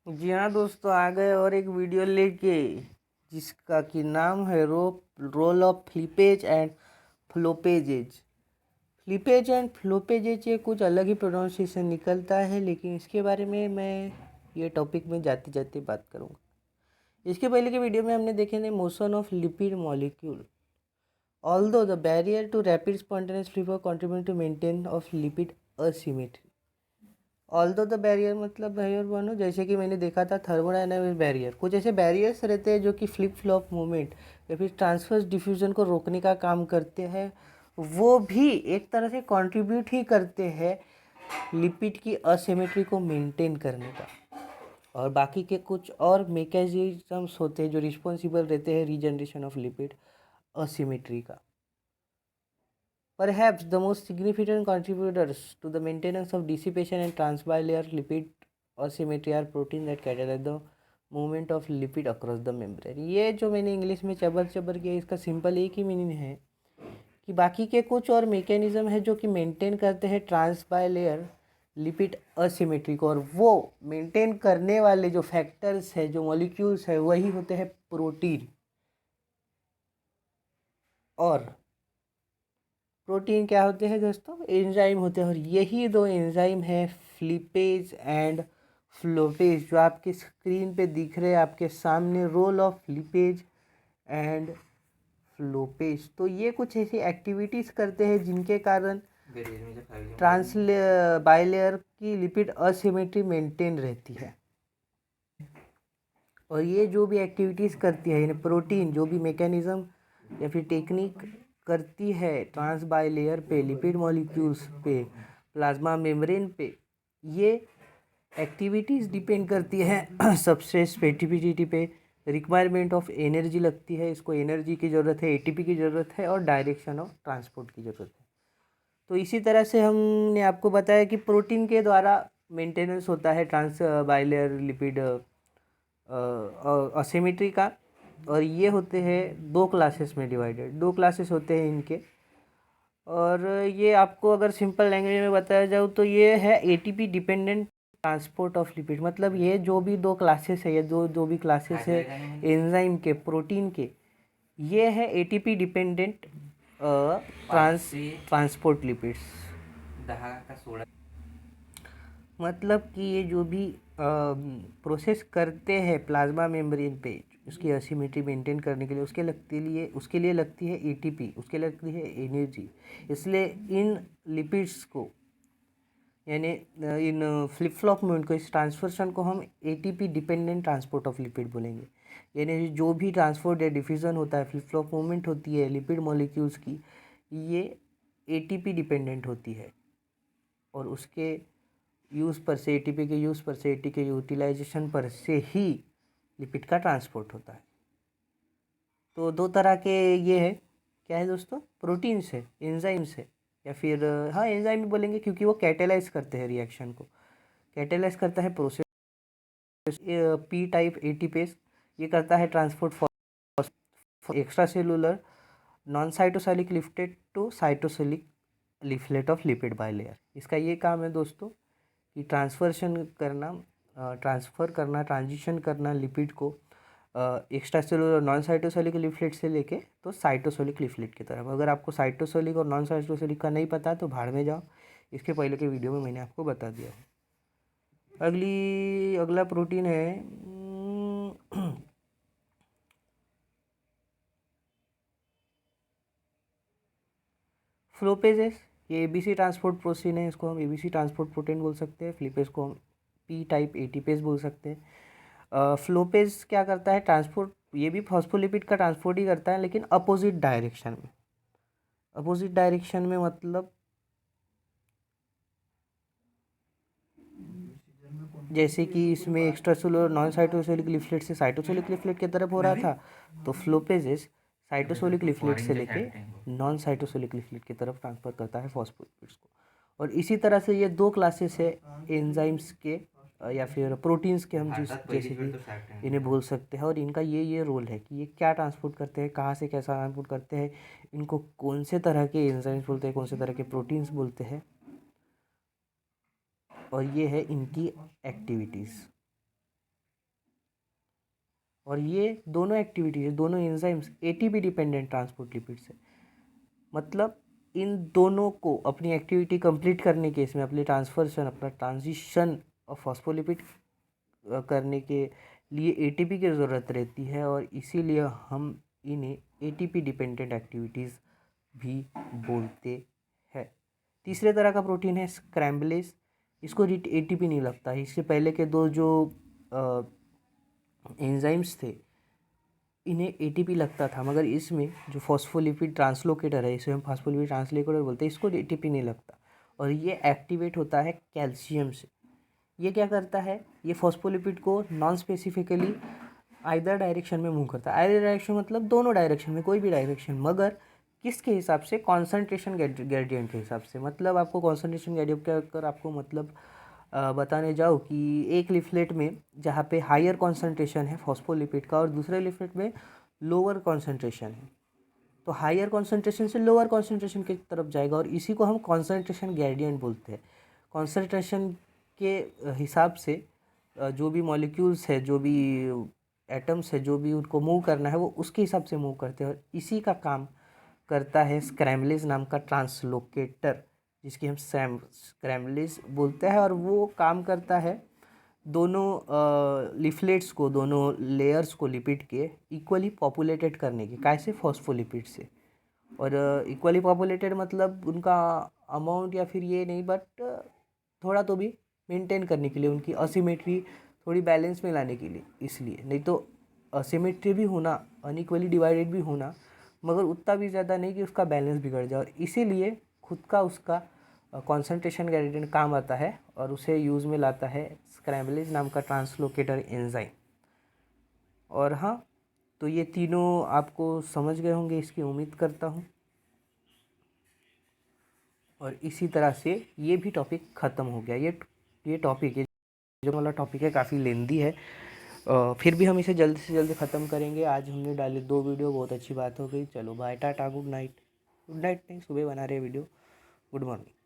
जी हाँ दोस्तों, आ गए और एक वीडियो लेके जिसका कि नाम है रोल ऑफ फ्लिपेज एंड फ्लोपेजेज। फ्लिपेज एंड फ्लोपेजेज ये कुछ अलग ही प्रोनाउंसिएशन निकलता है, लेकिन इसके बारे में मैं ये टॉपिक में जाते जाते बात करूँगा। इसके पहले के वीडियो में हमने देखे थे motion of lipid molecule. Although the barrier to rapid spontaneous flow contribute to maintain of lipid asymmetry. Although the barrier मतलब बैरियर बनो, जैसे कि मैंने देखा था थर्मोडायनामिक बैरियर। कुछ ऐसे बैरियर्स रहते हैं जो कि फ्लिप फ्लॉप मूवमेंट या फिर ट्रांसफर्स डिफ्यूजन को रोकने का काम करते हैं। वो भी एक तरह से कंट्रीब्यूट ही करते हैं लिपिड की असिमेट्री को मेंटेन करने का। और बाकी के कुछ और मैकेनिज्म्स होते हैं जो रिस्पॉन्सिबल रहते हैं रीजनरेशन ऑफ लिपिड असिमेट्री का। Perhaps the most significant contributors to the maintenance of dissipation and transbilayer lipid asymmetry are proteins that catalyze the movement of lipid across the membrane। ये जो मैंने English में चबर चबर किया, इसका simple एक ही meaning है कि बाकी के कुछ और मैकेनिज्म है जो कि मेंटेन करते हैं ट्रांसबाइलेयर लिपिड असिमेट्री को, और वो मेंटेन करने वाले जो फैक्टर्स है, जो मॉलिक्यूल्स है, वही होते हैं प्रोटीन। और प्रोटीन क्या होते हैं दोस्तों? एंजाइम होते हैं। और यही दो एंजाइम है फ्लिपेज एंड फ्लोपेज, जो आपके स्क्रीन पे दिख रहे हैं आपके सामने, रोल ऑफ फ्लिपेज एंड फ्लोपेज। तो ये कुछ ऐसी एक्टिविटीज़ करते हैं जिनके कारण ट्रांस बाइलेयर की लिपिड असिमेट्री मेंटेन रहती है। और ये जो भी एक्टिविटीज़ करती है, यानी प्रोटीन जो भी मैकेनिज्म या फिर टेक्निक करती है ट्रांस बाइलेयर पे, लिपिड मॉलिक्यूल्स पे, प्लाज्मा मेम्ब्रेन पे, ये एक्टिविटीज़ डिपेंड करती है सबस्ट्रेट स्पेसिफिसिटी पे। रिक्वायरमेंट ऑफ एनर्जी लगती है, इसको एनर्जी की ज़रूरत है, एटीपी की ज़रूरत है, और डायरेक्शन ऑफ ट्रांसपोर्ट की ज़रूरत है। तो इसी तरह से हमने आपको बताया कि प्रोटीन के द्वारा मेंटेनेंस होता है ट्रांस बाइलेयर लिपिड असिमेट्री का। और ये होते हैं दो क्लासेस में डिवाइडेड, दो क्लासेस होते हैं इनके। और ये आपको अगर सिंपल लैंग्वेज में बताया जाए तो ये है ATP dependent transport of lipid. मतलब ये जो भी दो क्लासेस है, ये जो भी क्लासेस है एंजाइम के, प्रोटीन के, ये है एटीपी डिपेंडेंट ट्रांसपोर्ट लिपिड्स। मतलब कि ये जो भी प्रोसेस करते हैं प्लाज्मा मेम्ब्रेन पे उसकी असिमेट्री मेंटेन करने के लिए, उसके लिए लगती है एटीपी, उसके लगती है एनर्जी। इसलिए इन लिपिड्स को, यानी इन फ्लिप फ्लॉप मूवमेंट को, इस ट्रांसफर्शन को हम ATP dependent transport of lipid बोलेंगे। यानी जो भी ट्रांसपोर्ट या डिफ्यूज़न होता है, फ्लिप फ्लॉप मूवमेंट होती है लिपिड मॉलिक्यूल्स की, ये एटीपी डिपेंडेंट होती है। और उसके यूज़ पर से, एटीपी के यूज़ पर से, एटीपी के यूटिलाइजेशन पर से ही लिपिड का ट्रांसपोर्ट होता है। तो दो तरह के ये है, क्या है दोस्तों? प्रोटीन्स है, एंजाइम्स है, या फिर हाँ एंजाइम भी बोलेंगे क्योंकि वो कैटेलाइज करते हैं रिएक्शन को। कैटेलाइज करता है प्रोसेस पी टाइप एटीपेस, ये करता है transport for extra cellular non cytosolic leaflet to cytosolic leaflet of lipid bilayer. इसका ये काम है दोस्तों कि ट्रांसफ़र करना, ट्रांजिशन करना लिपिड को extra cellular non cytosolic leaflet से लेके तो साइटोसोलिक लिफलेट की तरफ। अगर आपको साइटोसोलिक और नॉन साइटोसोलिक का नहीं पता तो भाड़ में जाओ, इसके पहले के वीडियो में मैंने आपको बता दिया है। अगला प्रोटीन है फ्लोपेजेस। ये एबीसी ट्रांसपोर्ट प्रोटीन है, इसको हम एबीसी ट्रांसपोर्ट प्रोटीन बोल सकते हैं। फ्लिपेज को हम पी टाइप एटीपेज बोल सकते हैं। फ्लोपेज क्या करता है? ट्रांसपोर्ट, ये भी फॉस्फोलिपिड का ट्रांसपोर्ट ही करता है, लेकिन अपोजिट डायरेक्शन में। अपोजिट डायरेक्शन में मतलब जैसे कि इसमें एक्स्ट्रासेलुलर नॉन साइटोसोलिक लिफलेट से साइटोसोलिक लिफलेट की तरफ हो रहा था, तो फ्लोपेजेस साइटोसोलिक लिफलेट से लेके नॉन साइटोसोलिक लिफलेट की तरफ ट्रांसफर करता है फॉस्फोलिपिड्स को। और इसी तरह से ये दो क्लासेस है एंजाइम्स के या फिर प्रोटीन्स के, हम जैसे कि इन्हें बोल सकते हैं। और इनका ये रोल है कि ये क्या ट्रांसपोर्ट करते हैं, कहाँ से कैसा ट्रांसपोर्ट करते हैं, इनको कौन से तरह के एंजाइम्स बोलते हैं, कौन से तरह के प्रोटीन्स बोलते हैं, और ये है इनकी एक्टिविटीज़। और ये दोनों एक्टिविटीज, दोनों enzymes ATP dependent transport lipids है। मतलब इन दोनों को अपनी एक्टिविटी कंप्लीट करने के, इसमें अपने ट्रांसफर्शन, अपना ट्रांजिशन और फॉस्फोलिपिड करने के लिए एटीपी की ज़रूरत रहती है, और इसीलिए हम इन्हें एटीपी डिपेंडेंट एक्टिविटीज़ भी बोलते हैं। तीसरे तरह का प्रोटीन है स्क्रैम्बलेज। इसको एटीपी नहीं लगता है। इससे पहले के दो जो एंजाइम्स थे इन्हें एटीपी लगता था, मगर इसमें जो फॉस्फोलिपिड ट्रांसलोकेटर है, इसे हम फॉस्फोलिपिड ट्रांसलोकेटर बोलते हैं, इसको एटीपी नहीं लगता और ये एक्टिवेट होता है कैल्शियम से। ये क्या करता है, ये फॉस्फोलिपिड को नॉन स्पेसिफिकली आइदर डायरेक्शन में मूव करता है। आइदर डायरेक्शन मतलब दोनों डायरेक्शन में, कोई भी डायरेक्शन, मगर किसके हिसाब से, कॉन्सेंट्रेशन ग्रेडियंट के हिसाब से। मतलब आपको कॉन्सेंट्रेशन ग्रेडियंट का अगर आपको मतलब बताने जाओ कि एक लिफलेट में जहाँ पे हायर कॉन्सेंट्रेशन है फॉस्फोलिपिड का और दूसरे लिफलेट में लोअर कॉन्सेंट्रेशन है, तो हायर कॉन्सेंट्रेशन से लोअर कॉन्सेंट्रेशन की तरफ जाएगा, और इसी को हम कॉन्सेंट्रेशन ग्रेडियंट बोलते हैं। कॉन्सेंट्रेशन के हिसाब से जो भी मॉलिक्यूल्स है, जो भी एटम्स है, जो भी उनको मूव करना है वो उसके हिसाब से मूव करते हैं, और इसी का काम करता है स्क्रैम्बलेज नाम का ट्रांसलोकेटर, जिसकी हम स्क्रैम्बलेज बोलते हैं। और वो काम करता है दोनों लिफलेट्स को, दोनों लेयर्स को लिपिड के इक्वली पॉपुलेटेड करने की, कैसे, फॉस्फोलिपिड से। और इक्वली पॉपुलेटेड मतलब उनका अमाउंट या फिर ये नहीं, बट थोड़ा तो भी मेंटेन करने के लिए, उनकी असिमेट्री थोड़ी बैलेंस में लाने के लिए। इसलिए नहीं तो असिमेट्री भी होना, अनइक्वली डिवाइडेड भी होना, मगर उतना भी ज़्यादा नहीं कि उसका बैलेंस बिगड़ जाए, और इसीलिए खुद का उसका कॉन्सेंट्रेशन ग्रेडियंट काम आता है और उसे यूज़ में लाता है स्क्रैम्बलेज नाम का ट्रांसलोकेटर एंजाइम। और हाँ, तो ये तीनों आपको समझ गए होंगे, इसकी उम्मीद करता हूँ। और इसी तरह से ये भी टॉपिक ख़त्म हो गया। ये टॉपिक, ये जो वाला टॉपिक है काफ़ी लेंदी है, फिर भी हम इसे जल्दी से जल्दी ख़त्म करेंगे। आज हमने डाले 2 वीडियो, बहुत अच्छी बात हो गई। चलो bye, tata, good night. Good night नहीं, सुबह बना रहे वीडियो। Good morning.